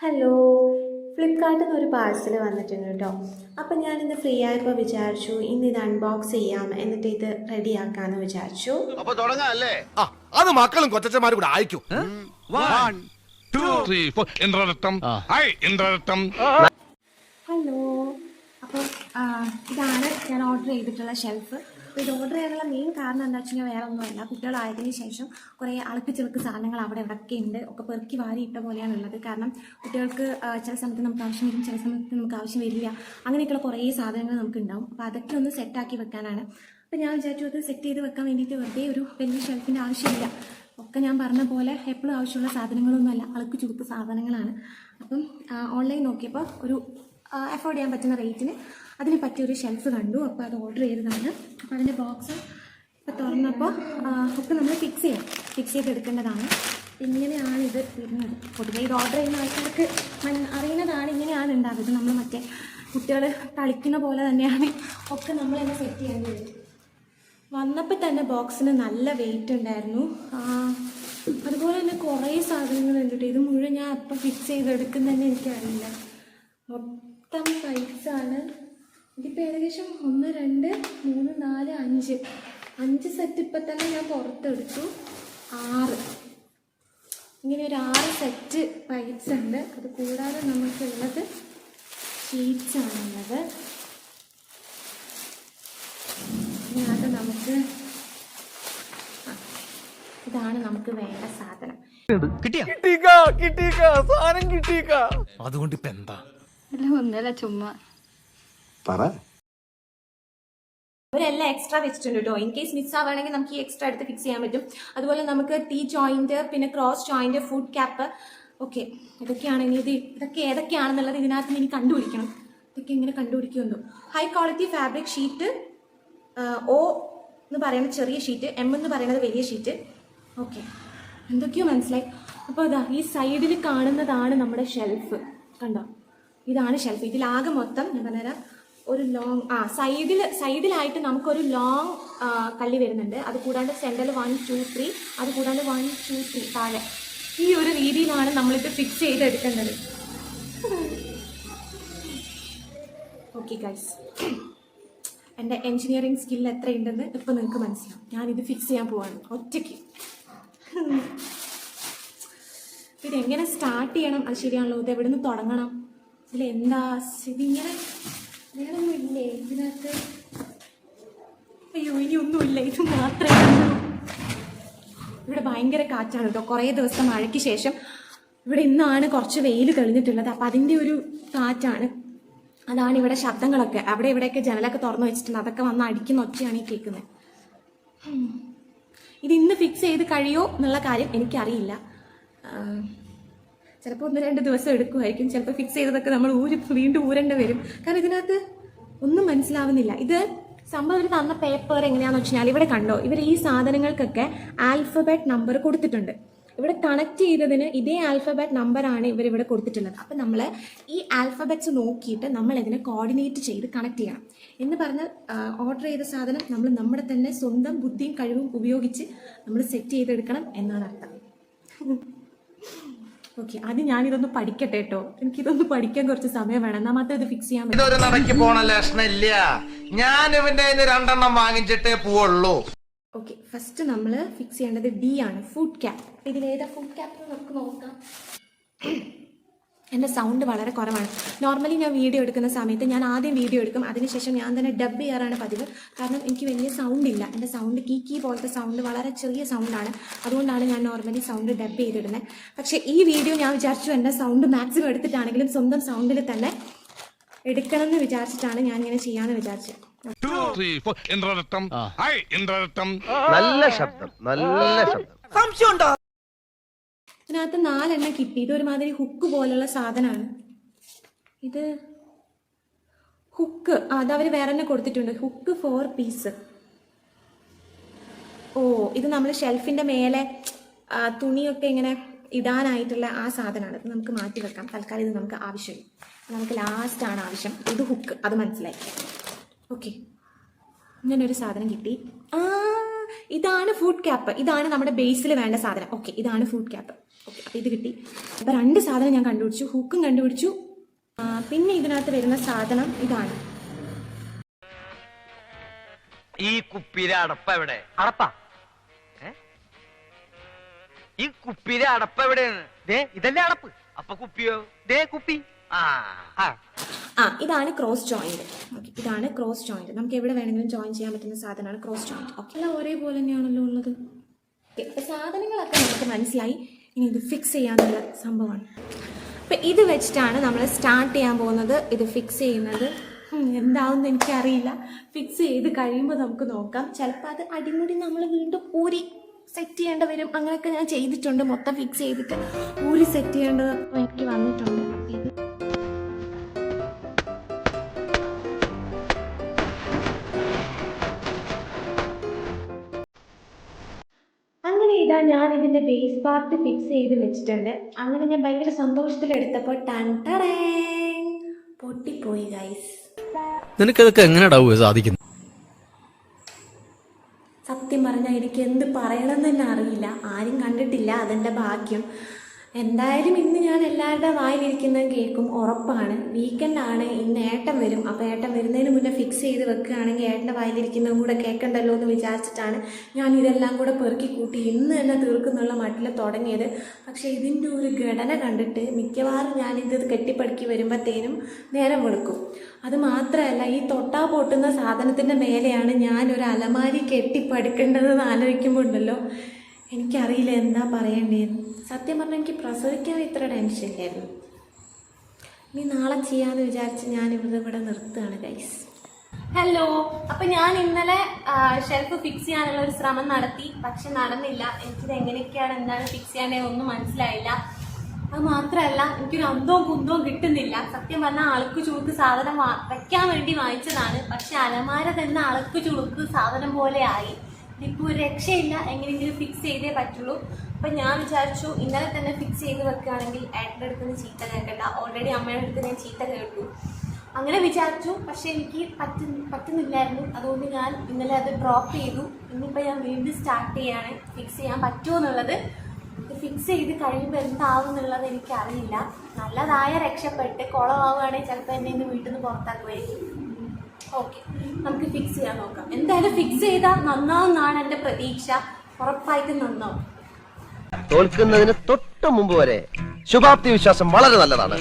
Hello, ഫ്ലിപ്കാർട്ടിൽ നിന്ന് ഒരു പാഴ്സൽ വന്നിട്ടുണ്ട് കേട്ടോ. അപ്പം ഞാനിന്ന് ഫ്രീ ആയപ്പോൾ വിചാരിച്ചു ഇന്ന് ഇത് അൺബോക്സ് ചെയ്യാം, എന്നിട്ട് ഇത് റെഡിയാക്കാമെന്ന് വിചാരിച്ചു. അത് മക്കളും കൊച്ചന്മാരും കൂടെ അയക്കും. ഹലോ, അപ്പോൾ ഇതാണ് ഞാൻ ഓർഡർ ചെയ്തിട്ടുള്ള ഷെൽഫ്. അപ്പോൾ ഇത് ഓർഡർ ചെയ്യാനുള്ള മെയിൻ കാരണം എന്താ വെച്ച് കഴിഞ്ഞാൽ വേറെ ഒന്നുമല്ല, കുട്ടികളായതിനു ശേഷം കുറേ അളുക്ക് സാധനങ്ങൾ അവിടെ ഇവിടെയൊക്കെ ഉണ്ട്, ഒക്കെ പെറുക്കി വാരി ഇട്ട പോലെയാണുള്ളത്. കാരണം കുട്ടികൾക്ക് ചില സമയത്ത് നമുക്ക് ആവശ്യം വരും, ചില സമയത്ത് നമുക്ക് ആവശ്യം വരില്ല, അങ്ങനെയൊക്കെയുള്ള കുറേ സാധനങ്ങൾ നമുക്ക് ഉണ്ടാവും. അപ്പോൾ അതൊക്കെ ഒന്ന് സെറ്റാക്കി വെക്കാനാണ്. അപ്പോൾ ഞാൻ വിചാരിച്ചു അത് സെറ്റ് ചെയ്ത് വെക്കാൻ വേണ്ടിയിട്ട് വെറുതെ ഒരു വലിയ ഷെൽഫിൻ്റെ ആവശ്യമില്ല. ഒക്കെ ഞാൻ പറഞ്ഞ പോലെ എപ്പോഴും ആവശ്യമുള്ള സാധനങ്ങളൊന്നുമല്ല, അളുക്ക് ചുരുക്ക് സാധനങ്ങളാണ്. അപ്പം ഓൺലൈൻ നോക്കിയപ്പോൾ ഒരു അഫോർഡ് ചെയ്യാൻ പറ്റുന്ന റേറ്റിന് അതിന് പറ്റിയൊരു ഷെൽഫ് കണ്ടു. അപ്പോൾ അത് ഓർഡർ ചെയ്തതാണ്. അപ്പോൾ അതിൻ്റെ ബോക്സ് ഇപ്പോൾ തുറന്നപ്പോൾ ഒക്കെ നമ്മൾ ഫിക്സ് ചെയ്തെടുക്കേണ്ടതാണ്. ഇങ്ങനെയാണ് ഇത് വരുന്നത്. പൊതുവെ ഇത് ഓർഡർ ചെയ്യുന്ന ആൾക്കാർക്ക് അറിയുന്നതാണ്, ഇങ്ങനെയാണ് ഉണ്ടാവുന്നത്. നമ്മൾ മറ്റേ കുട്ടികൾ കളിക്കുന്ന പോലെ തന്നെയാണ് ഒക്കെ നമ്മൾ തന്നെ സെറ്റ് ചെയ്യേണ്ടി വരും. വന്നപ്പോൾ തന്നെ ബോക്സിന് നല്ല വെയിറ്റ് ഉണ്ടായിരുന്നു. അതുപോലെ തന്നെ കുറേ സാധനങ്ങളുണ്ട്. ഇത് മുഴുവൻ ഞാൻ അപ്പം ഫിക്സ് ചെയ്തെടുക്കുന്നതന്നെ എനിക്കറിയില്ല. മൊത്തം സൈസാണ്. ഇതിപ്പോൾ ഏകദേശം 1 2 3 4 5 സെറ്റ് ഇപ്പം തന്നെ ഞാൻ പുറത്തെടുത്തു. 6 ഇങ്ങനെ ഒരു 6 സെറ്റ് പൈപ്സ് ഉണ്ട്. അത് കൂടാതെ നമുക്കുള്ളത് ഷീറ്റ്സാണുള്ളത്. ഇതിനകത്ത് നമുക്ക് ഇതാണ് നമുക്ക് വേണ്ട സാധനം. അതുകൊണ്ട് ഇപ്പൊ എന്താ ഒന്നല്ല ചുമ്മാ അവരെല്ലാം എക്സ്ട്രാ വെച്ചിട്ടുണ്ട് കേട്ടോ. ഇൻ കേസ് മിസ് ആവുകയാണെങ്കിൽ നമുക്ക് ഈ എക്സ്ട്രാ എടുത്ത് ഫിക്സ് ചെയ്യാൻ പറ്റും. അതുപോലെ നമുക്ക് ടീ ജോയിന്റ്, പിന്നെ cross joint, food cap, okay ഇതൊക്കെയാണ്. ഇനി ഇതൊക്കെ ഏതൊക്കെയാണെന്നുള്ളത് ഇതിനകത്ത് ഇനി കണ്ടുപിടിക്കണം. ഇതൊക്കെ എങ്ങനെ കണ്ടുപിടിക്കുമല്ലോ. High quality fabric sheet, O എന്ന് പറയുന്നത് ചെറിയ ഷീറ്റ്, M എന്ന് പറയുന്നത് വലിയ ഷീറ്റ്. ഓക്കെ, എന്തൊക്കെയോ മനസ്സിലായി. അപ്പോൾ ഇതാ ഈ സൈഡിൽ കാണുന്നതാണ് നമ്മുടെ ഷെൽഫ്. കണ്ടോ, ഇതാണ് ഷെൽഫ്. ഇതിലാകെ മൊത്തം ഞാൻ പറഞ്ഞുതരാം, ഒരു ലോങ് സൈഡിലായിട്ട് നമുക്കൊരു ലോങ് കള്ളി വരുന്നുണ്ട്. അത് കൂടാണ്ട് സെൻറ്ററിൽ 1 2 3, അത് കൂടാണ്ട് 1 2 3 താഴെ. ഈ ഒരു രീതിയിലാണ് നമ്മളിത് ഫിക്സ് ചെയ്തെടുക്കേണ്ടത്. ഓക്കെ ഗൈസ്, എൻ്റെ എൻജിനീയറിങ് സ്കിൽ എത്രയുണ്ടെന്ന് ഇപ്പോൾ നിങ്ങൾക്ക് മനസ്സിലാവും. ഞാനിത് ഫിക്സ് ചെയ്യാൻ പോവാണ് ഒറ്റയ്ക്ക്. ഇതെങ്ങനെ സ്റ്റാർട്ട് ചെയ്യണം, അത് ശരിയാണല്ലോ. ഇത് എവിടെ നിന്ന് തുടങ്ങണം, ഇതിലെന്താ ഇതിങ്ങനെ വേറൊന്നും ഇല്ലേ ഇതിനകത്ത്? അയ്യോ, ഇനിയൊന്നുമില്ല, ഇത് മാത്രമേ ഉള്ളൂ. ഇവിടെ ഭയങ്കര കാറ്റാണ് കേട്ടോ. കുറേ ദിവസം മഴയ്ക്ക് ശേഷം ഇവിടെ ഇന്നാണ് കുറച്ച് വെയിൽ തെളിഞ്ഞിട്ടുള്ളത്. അപ്പം അതിൻ്റെ ഒരു കാറ്റാണ്. അതാണ് ഇവിടെ ശബ്ദങ്ങളൊക്കെ. അവിടെ ഇവിടെയൊക്കെ ജനലൊക്കെ തുറന്നു വെച്ചിട്ടുണ്ട്, അതൊക്കെ വന്ന് അടിക്കുന്ന ഒച്ചയാണ് ഈ കേൾക്കുന്നത്. ഇത് ഇന്ന് ഫിക്സ് ചെയ്ത് കഴിയോ എന്നുള്ള കാര്യം എനിക്കറിയില്ല. ചിലപ്പോൾ 1 2 ദിവസം എടുക്കുമായിരിക്കും. ചിലപ്പോൾ ഫിക്സ് ചെയ്തതൊക്കെ നമ്മൾ വീണ്ടും ഊരേണ്ടി വരും. കാരണം ഇതിനകത്ത് ഒന്നും മനസ്സിലാവുന്നില്ല. ഇത് സംഭവം ഇവർ തന്ന പേപ്പർ എങ്ങനെയാണെന്ന് വെച്ച് കഴിഞ്ഞാൽ ഇവിടെ കണ്ടോ, ഇവർ ഈ സാധനങ്ങൾക്കൊക്കെ ആൽഫബറ്റ് നമ്പർ കൊടുത്തിട്ടുണ്ട്. ഇവിടെ കണക്ട് ചെയ്തതിന് ഇതേ ആൽഫബറ്റ് നമ്പറാണ് ഇവരിവിടെ കൊടുത്തിട്ടുള്ളത്. അപ്പം നമ്മൾ ഈ ആൽഫബറ്റ്സ് നോക്കിയിട്ട് നമ്മൾ ഇതിനെ കോർഡിനേറ്റ് ചെയ്ത് കണക്ട് ചെയ്യണം. എന്ന് പറഞ്ഞാൽ ഓർഡർ ചെയ്ത സാധനം നമ്മൾ നമ്മുടെ തന്നെ സ്വന്തം ബുദ്ധിയും കഴിവും ഉപയോഗിച്ച് നമ്മൾ സെറ്റ് ചെയ്തെടുക്കണം എന്നാണ് അർത്ഥം. ഓക്കെ, അത് ഞാനിതൊന്ന് പഠിക്കട്ടെ കേട്ടോ. എനിക്കിതൊന്ന് പഠിക്കാൻ കുറച്ച് സമയം വേണം, എന്നാൽ മാത്രമേ ഇത് ഫിക്സ് ചെയ്യാൻ ഇതൊരു നടക്ക് പോണ ലക്ഷണില്ല. ഞാൻ ഇവന്റെ 2 വാങ്ങിച്ചിട്ടേ പോവുള്ളൂ. ഓക്കെ, ഫസ്റ്റ് നമ്മൾ ഫിക്സ് ചെയ്യേണ്ടത് D ആണ്, ഫുഡ് ക്യാപ്പ്. ഇതിലേതാ ഫുഡ് ക്യാപ്പ് നമുക്ക് നോക്കാം. എൻ്റെ സൗണ്ട് വളരെ കുറവാണ്. നോർമലി ഞാൻ വീഡിയോ എടുക്കുന്ന സമയത്ത് ഞാൻ ആദ്യം വീഡിയോ എടുക്കും, അതിനുശേഷം ഞാൻ തന്നെ ഡബ് ചെയ്യാറാണ് പതിവ്. കാരണം എനിക്ക് വലിയ സൗണ്ട് ഇല്ല. എൻ്റെ സൗണ്ട് കീ പോലത്തെ സൗണ്ട്, വളരെ ചെറിയ സൗണ്ടാണ്. അതുകൊണ്ടാണ് ഞാൻ നോർമലി സൗണ്ട് ഡബ് ചെയ്തിടുന്നത്. പക്ഷേ ഈ വീഡിയോ ഞാൻ വിചാരിച്ചു എൻ്റെ സൗണ്ട് മാക്സിമം എടുത്തിട്ടാണെങ്കിലും സ്വന്തം സൗണ്ടിൽ തന്നെ എടുക്കണം എന്ന് വിചാരിച്ചിട്ടാണ് ഞാൻ ഇങ്ങനെ ചെയ്യാമെന്ന് വിചാരിച്ചത്. നല്ല ശബ്ദം, ഇതിനകത്ത് 4 കിട്ടി. ഇതൊരുമാതിരി ഹുക്ക് പോലുള്ള സാധനമാണ്. ഇത് ഹുക്ക്, അതവർ വേറെ തന്നെ കൊടുത്തിട്ടുണ്ട്. Hook 4 piece. ഓ, ഇത് നമ്മൾ ഷെൽഫിൻ്റെ മേലെ തുണിയൊക്കെ ഇങ്ങനെ ഇടാനായിട്ടുള്ള ആ സാധനമാണ്. ഇത് നമുക്ക് മാറ്റി വെക്കാം തൽക്കാലം. ഇത് നമുക്ക് ആവശ്യമില്ല, നമുക്ക് ലാസ്റ്റാണ് ആവശ്യം. ഇത് ഹുക്ക്, അത് മനസ്സിലായി. ഓക്കെ, ഇങ്ങനൊരു സാധനം കിട്ടി. ഇതാണ് ഫുഡ് ക്യാപ്പ്. ഇതാണ് നമ്മുടെ ബേസിൽ വേണ്ട സാധനം. ഓക്കെ, ഇതാണ് ഫുഡ് ക്യാപ്പ്. ഓക്കെ, അപ്പോൾ ഇത് കിട്ടി. അപ്പോൾ 2 സാധനം ഞാൻ കണ്ടുപിടിച്ചു, ഹൂക്കും കണ്ടുപിടിച്ചു. പിന്നെ ഇതിനകത്ത് വരുന്ന സാധനം ഇതാണ്. ഈ കുപ്പിയിലെ അടപ്പ എവിടെ? അടപ്പാ? ഈ കുപ്പിയിലെ അടപ്പ എവിടെയാണ്? ഇതല്ലേ അടപ്പ്? അപ്പൊ കുപ്പിയോ? കുപ്പി. ഇതാണ് ക്രോസ് ജോയിന്റ്. ഓക്കെ, ഇതാണ് ക്രോസ് ജോയിന്റ്. നമുക്ക് എവിടെ വേണമെങ്കിലും ജോയിൻ ചെയ്യാൻ പറ്റുന്ന സാധനമാണ് ക്രോസ് ജോയിന്റ്. ഓക്കെ, എല്ലാം ഒരേപോലെ തന്നെയാണല്ലോ ഉള്ളത്. ഓക്കെ, അപ്പോൾ സാധനങ്ങളൊക്കെ നമുക്ക് മനസ്സിലായി. ഇനി ഇത് ഫിക്സ് ചെയ്യാനുള്ള സംഭവമാണ്. അപ്പം ഇത് വെച്ചിട്ടാണ് നമ്മൾ സ്റ്റാർട്ട് ചെയ്യാൻ പോകുന്നത്. ഇത് ഫിക്സ് ചെയ്യുന്നത് എന്താവുമെന്ന് എനിക്കറിയില്ല. ഫിക്സ് ചെയ്ത് കഴിയുമ്പോൾ നമുക്ക് നോക്കാം. ചിലപ്പോൾ അത് അടിമുടി നമ്മൾ വീണ്ടും ഊരി സെറ്റ് ചെയ്യേണ്ട വരും. അങ്ങനെയൊക്കെ ഞാൻ ചെയ്തിട്ടുണ്ട്. മൊത്തം ഫിക്സ് ചെയ്തിട്ട് ഊരി സെറ്റ് ചെയ്യേണ്ടത് എനിക്ക് വന്നിട്ടുണ്ട്. ഇത് അങ്ങനെ ഇതാ ഞാൻ ഇതിന്റെ ബേസ് പാർട്ട് ഫിക്സ് ചെയ്ത് വെച്ചിട്ടുണ്ട്. അങ്ങനെ ഞാൻ ഭയങ്കര സന്തോഷത്തിലെടുത്തപ്പോൾ പൊട്ടിപ്പോയി ഗൈസ്. നിനക്കതൊക്കെ എങ്ങനെയാ സാധിക്കുന്നത്? സത്യം പറഞ്ഞാൽ എനിക്ക് എന്ത് പറയണമെന്ന് തന്നെ അറിയില്ല. ആരും കണ്ടിട്ടില്ല, അതെൻ്റെ ഭാഗ്യം. എന്തായാലും ഇന്ന് ഞാൻ എല്ലാവരുടെ വായിലിരിക്കുന്നതും കേൾക്കും, ഉറപ്പാണ്. വീക്കെൻഡാണ്, ഇന്ന് ഏട്ടൻ വരും. അപ്പോൾ ഏട്ടൻ വരുന്നതിന് മുന്നേ ഫിക്സ് ചെയ്ത് വെക്കുകയാണെങ്കിൽ ഏട്ടൻ്റെ വായിലിരിക്കുന്നതും കൂടെ കേൾക്കണ്ടല്ലോ എന്ന് വിചാരിച്ചിട്ടാണ് ഞാൻ ഇതെല്ലാം കൂടെ പെറുക്കി കൂട്ടി ഇന്ന് തന്നെ തീർക്കുന്നുള്ള മട്ടിൽ തുടങ്ങിയത്. പക്ഷേ ഇതിൻ്റെ ഒരു ഘടന കണ്ടിട്ട് മിക്കവാറും ഞാനിത് കെട്ടിപ്പടുക്കി വരുമ്പോഴത്തേനും നേരം വെളുക്കും. അത് മാത്രമല്ല, ഈ തൊട്ടാ പൊട്ടുന്ന സാധനത്തിൻ്റെ മേലെയാണ് ഞാനൊരു അലമാരി കെട്ടിപ്പടുക്കേണ്ടതെന്ന് ആലോചിക്കുമ്പോൾ ഉണ്ടല്ലോ, എനിക്കറിയില്ല എന്താ പറയേണ്ടതെന്ന്. സത്യം പറഞ്ഞാൽ എനിക്ക് പ്രസവിക്കാൻ ഇത്ര ടെൻഷൻ ഇല്ലായിരുന്നു. ഇനി നാളെ ചെയ്യാമെന്ന് വിചാരിച്ച് ഞാൻ ഇവിടെ നിർത്തുകയാണ് ഗൈസ്. ഹലോ, അപ്പം ഞാൻ ഇന്നലെ ഷെൽഫ് ഫിക്സ് ചെയ്യാനുള്ള ഒരു ശ്രമം നടത്തി. പക്ഷെ നടന്നില്ല. എനിക്കിത് എങ്ങനെയൊക്കെയാണ് എന്താണ് ഫിക്സ് ചെയ്യേണ്ടത് ഒന്നും മനസ്സിലായില്ല. അത് മാത്രമല്ല, എനിക്കൊരു അന്തവും കുന്തവും കിട്ടുന്നില്ല. സത്യം പറഞ്ഞാൽ അളുക്ക് ചുളുക്ക് സാധനം വയ്ക്കാൻ വേണ്ടി വാങ്ങിച്ചതാണ്. പക്ഷെ അലമാര തന്നെ അളുക്ക് ചുളുക്ക് സാധനം പോലെ ആയി. ഇതിപ്പോൾ ഒരു രക്ഷയില്ല, എങ്ങനെയെങ്കിലും ഫിക്സ് ചെയ്തേ പറ്റുള്ളൂ. അപ്പം ഞാൻ വിചാരിച്ചു ഇന്നലെ തന്നെ ഫിക്സ് ചെയ്ത് വെക്കുകയാണെങ്കിൽ ഏട്ടൻ്റെ അടുത്ത് നിന്ന് ചീത്ത കേൾക്കണ്ട. ഓൾറെഡി അമ്മയുടെ അടുത്ത് ഞാൻ ചീത്ത കേട്ടു. അങ്ങനെ വിചാരിച്ചു. പക്ഷെ എനിക്ക് പറ്റുന്നില്ലായിരുന്നു. അതുകൊണ്ട് ഞാൻ ഇന്നലെ അത് ഡ്രോപ്പ് ചെയ്തു. ഇന്നിപ്പോൾ ഞാൻ വീണ്ടും സ്റ്റാർട്ട് ചെയ്യാണ്. ഫിക്സ് ചെയ്യാൻ പറ്റുമോ എന്നുള്ളത്. ഇത് ഫിക്സ് ചെയ്ത് കഴിയുമ്പോൾ എന്താവും എന്നുള്ളത് എനിക്കറിയില്ല. നല്ലതായ രക്ഷപ്പെട്ട്, കുളമാവുകയാണെങ്കിൽ ചിലപ്പോൾ എന്നെ ഇന്ന് വീട്ടിൽ നിന്ന് പുറത്താക്കുമായിരിക്കും. ഓക്കെ, നമുക്ക് ഫിക്സ് ചെയ്യാൻ നോക്കാം. എന്തായാലും ഫിക്സ് ചെയ്താൽ നന്നാവുമെന്നാണ് എൻ്റെ പ്രതീക്ഷ. ഉറപ്പായിട്ടും നന്നാവും. തോൽക്കുന്നതിന് തൊട്ട് മുമ്പ് വരെ ശുഭാപ്തി വിശ്വാസം വളരെ നല്ലതാണ്.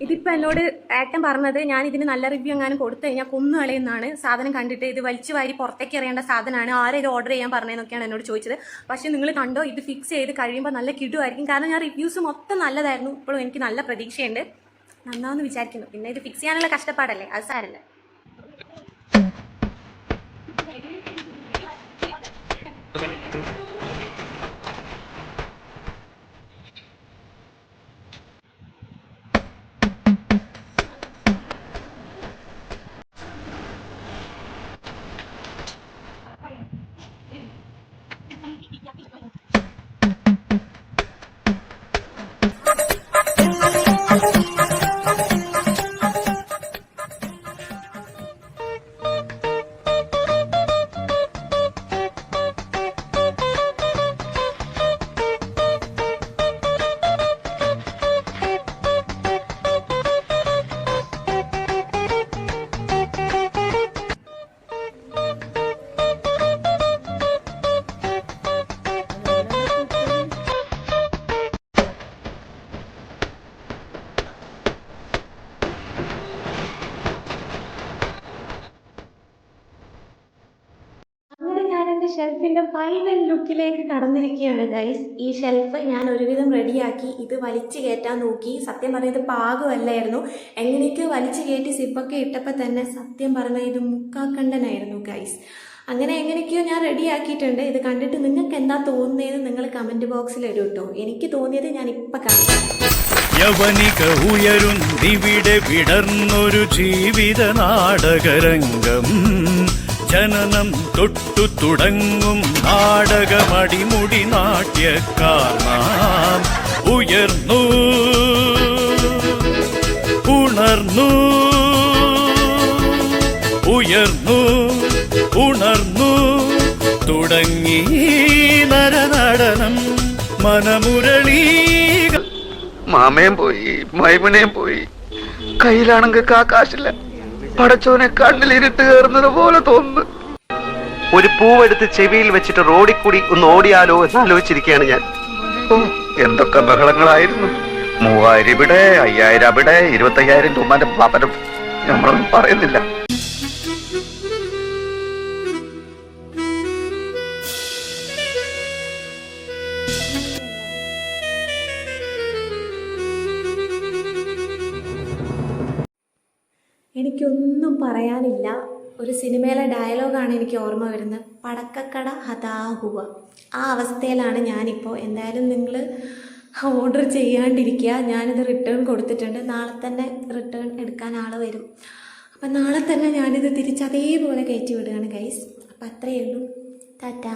ഇതിപ്പോൾ എന്നോട് ഏട്ടൻ പറഞ്ഞത് ഞാൻ ഇതിന് നല്ല റിവ്യൂ എങ്ങാനും കൊടുത്തു കഴിഞ്ഞാൽ കൊന്നു കളയുന്നതാണ്. സാധനം കണ്ടിട്ട് ഇത് വലിച്ചു വാരി പുറത്തേക്ക് എറിയേണ്ട സാധനമാണ്, ആരെ ഇത് ഓർഡർ ചെയ്യാൻ പറഞ്ഞതെന്നൊക്കെയാണ് എന്നോട് ചോദിച്ചത്. പക്ഷേ നിങ്ങൾ കണ്ടോ, ഇത് ഫിക്സ് ചെയ്ത് കഴിയുമ്പോൾ നല്ല കിടുമായിരിക്കും. കാരണം ഞാൻ റിവ്യൂസ് മൊത്തം നല്ലതായിരുന്നു. ഇപ്പോഴും എനിക്ക് നല്ല പ്രതീക്ഷയുണ്ട്. നന്നാവെന്ന് വിചാരിക്കുന്നു. പിന്നെ ഇത് ഫിക്സ് ചെയ്യാനുള്ള കഷ്ടപ്പാടല്ലേ, അത് സാരല്ല. ഷെൽഫിന്റെ ഫൈനൽ ലുക്കിലേക്ക് കടന്നിരിക്കുകയാണ് ഗൈസ്. ഈ ഷെൽഫ് ഞാൻ ഒരുവിധം റെഡിയാക്കി. ഇത് വലിച്ചു കയറ്റാൻ നോക്കി. സത്യം പറഞ്ഞാൽ ഇത് പാകമല്ലായിരുന്നു. എങ്ങനെയൊക്കെ വലിച്ചു കയറ്റി സിപ്പൊക്കെ ഇട്ടപ്പോൾ തന്നെ സത്യം പറഞ്ഞാൽ ഇത് മുക്കാക്കണ്ടനായിരുന്നു ഗൈസ്. അങ്ങനെ എങ്ങനെയൊക്കെയോ ഞാൻ റെഡിയാക്കിയിട്ടുണ്ട്. ഇത് കണ്ടിട്ട് നിങ്ങൾക്ക് എന്താ തോന്നുന്നതെന്ന് നിങ്ങൾ കമൻറ്റ് ബോക്സിൽ ഇടും കേട്ടോ. എനിക്ക് തോന്നിയത് ഞാൻ ഇപ്പം കാണാം. യവനിക ഉയരുന്നിവിടെ വിടർന്നൊരു ജീവിത നാടകരംഗം. ജനനം തൊട്ടു തുടങ്ങും നാടകമടിമുടി നാട്യക്കാർ നാം. ഉയർന്നു ഉണർന്നു ഉയർന്നു ഉണർന്നു തുടങ്ങി നരനടനം മനമുരളീകൾ. മാമയും പോയി മൈമുനയും പോയി, കയ്യിലാണെങ്കിൽ കാശില്ല. പടച്ചോനെ കണ്ണിലിരുട്ട് കയറുന്നത് പോലെ തോന്നുന്നു. ഒരു പൂവെടുത്ത് ചെവിയിൽ വെച്ചിട്ട് റോഡിൽ കൂടി ഒന്ന് ഓടിയാലോ എന്ന് ആലോചിച്ചിരിക്കുകയാണ് ഞാൻ. ഓ, എന്തൊക്കെ ബഹളങ്ങളായിരുന്നു. 3000 ഇവിടെ, 5000 അവിടെ, 25,000 രൂപന്റെ പാപ്പനം. നമ്മളൊന്നും പറയുന്നില്ല. എനിക്കൊന്നും പറയാനില്ല. ഒരു സിനിമയിലെ ഡയലോഗാണ് എനിക്ക് ഓർമ്മ വരുന്നത്, പടക്കക്കട ഹതാഹുവ. ആ അവസ്ഥയിലാണ് ഞാനിപ്പോൾ. എന്തായാലും നിങ്ങൾ ഓർഡർ ചെയ്യാണ്ടിരിക്കുക. ഞാനിത് റിട്ടേൺ കൊടുത്തിട്ടുണ്ട്. നാളെ തന്നെ റിട്ടേൺ എടുക്കാൻ ആൾ വരും. അപ്പം നാളെ തന്നെ ഞാനിത് തിരിച്ച് അതേപോലെ കയറ്റി വിടുകയാണ് ഗൈസ്. അപ്പം അത്രയേ ഉള്ളൂ. ടാറ്റാ.